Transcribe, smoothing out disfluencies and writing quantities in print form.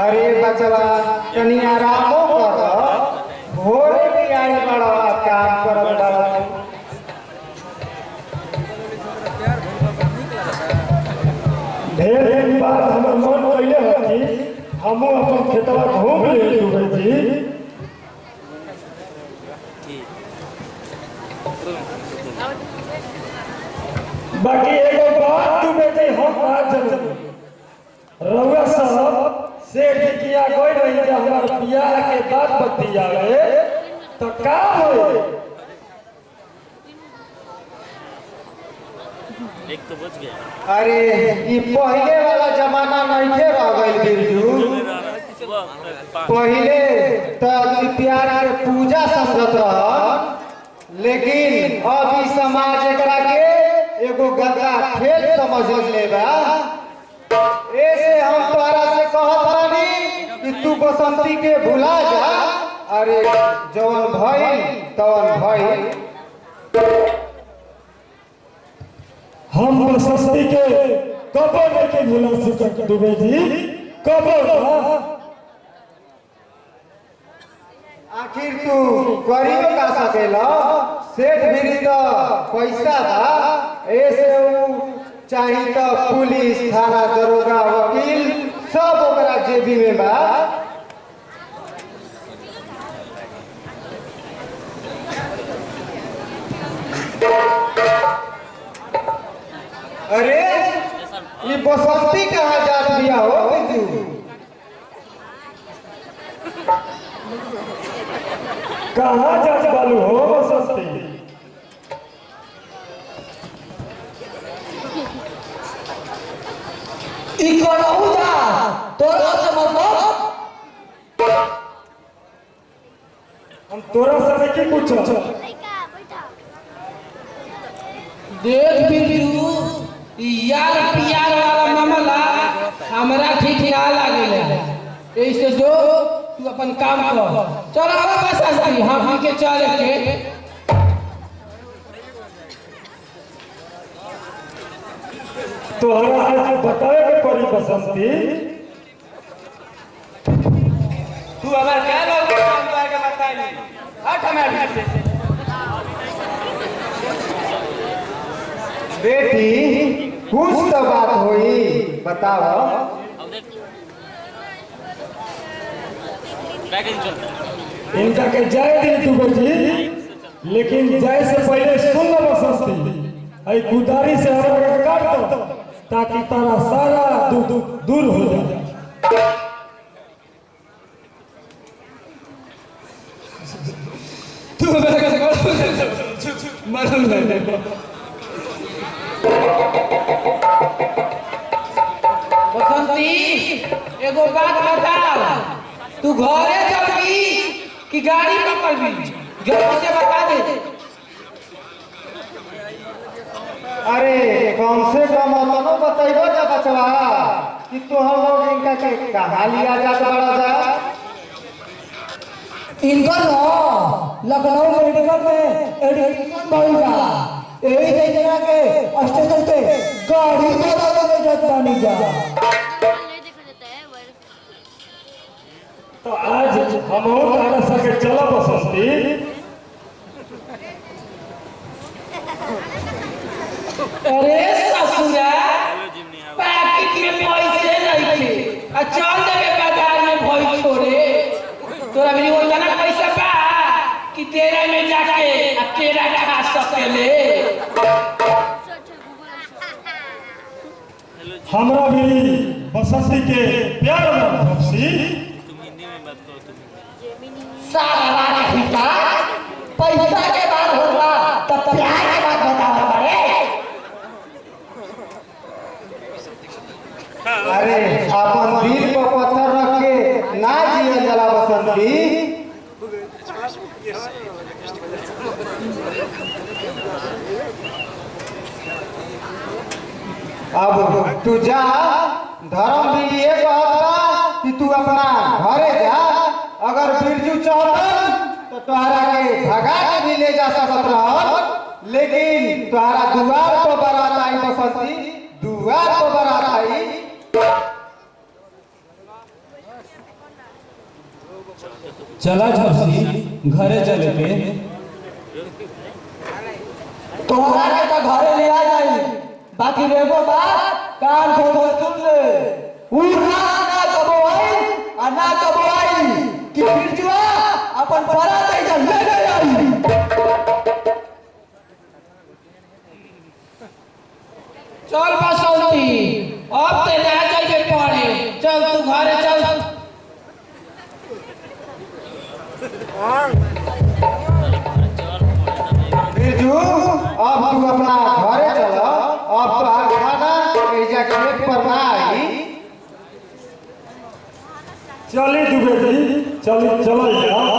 अरे बचवा तनी आरामो कर भोरे भी आई बड़ा काम करल बड़ा ढेर दिन बाद हमर मन कइले हती हमहु अपन खेतवा घूम ले दुबे जी बाकी एगो बात दुबे जी हम आज जरूर रउआ साहब से किया कोई नहीं जे हमार बियाह के बाद बत्ती आवे तो का होए एक तो बच गया। अरे ये पहले वाला जमाना नहीं थे रह गई बिरजू पहले तो प्यार के पूजा समझत रह लेकिन अब ई समाज एकरा के एगो गंदा खेल समझ लेबा ऐसे हम तोरा से कहत बानी कि तू बसंती के भुला जा अरे जवन भइल तवन भइल हम बसंती के कबो नहीं भुला सकत दुबे जी कबो आखिर तू करियो का सकेला सेठ भी तो पैसा बा ऐसे चाहे तो पुलिस थाना दरोगा वकील सब ओकरा जेबी में बा अरे ये बसंती कहाँ जात बिया हो बिजू कहाँ जात बालू हो बसंती इकड़हू जा तोरा से मतलब हम तोरा से नहीं कुछ देख बिरजू यार प्यार वाला मामला हमरा ठीक ना लागेला ऐसे जो तू अपन काम कर चल आवा बसंती हम के चले के तोहरा आज बताए के पड़ी बसंती तू हमार क्या लोग काम करके बताई नहीं हट हमारे से बेटी कुछ तो बात होई बताओ इनका के जाए दी दुबे जी लेकिन जाए से पहले सुन लो बसंती आई गुदारी से हमरा के काट दो ताकि तारा सारा दूर हो जाए तू मरल नहीं बसंती एगो बात बताओ तू घरे चलबी कि गाड़ी पकड़बी जल्दी से बता दे अरे कम से कम अपनो बताइबो जा बचवा कि तू हम लोग इनका के कहाँ लिया जात बड़ा जा इनका न लखनऊ मेडिकल में एडमिशन भइल बा यही जगह के स्टेशन पे गाड़ी लगा के जात बानी जा तो आज हम तारा सके चला बसंती अरे ससुरा पैकेट में पैसे नहीं थे चल जाके बाजार में भई छोड़े तोरा भी बोलता ना पैसा बा कि तेरा में जाके तेरा खा सकेले हमरा भी बसंती के प्यार में भक्सी सारा रात हिता पैसा के बात होगा तब प्यार के बात बताओ बड़े अरे अपन दिल पर पत्थर रख के ना जिया जला बसंती अब तू जा धर्म भी ये कहता कि तू अपना घरे जा अगर बिरजू चाहता तो तोहरा के भगा के भी ले जा सकत रह लेकिन तोहरा दुआर पर बारात आई बसंती दुआर पर बारात आई चला झपसी घरे चले के। तुम्हारा के तो घरे ले आ जाई, बाकी रेगो बात कान खोल सुन ले। उ ना कबो आई आ ना कबो आई कि फिर जुआ अपन परा दे जा ले ले आई। चल बसंती, अब ते ना जाइए पढ़े, चल तू घरे चल। बिरजू अब तू अपना घरे चल, अब तो खाना ऐजा खेत पर ना आई। चली दुबे जी, चली चल जा।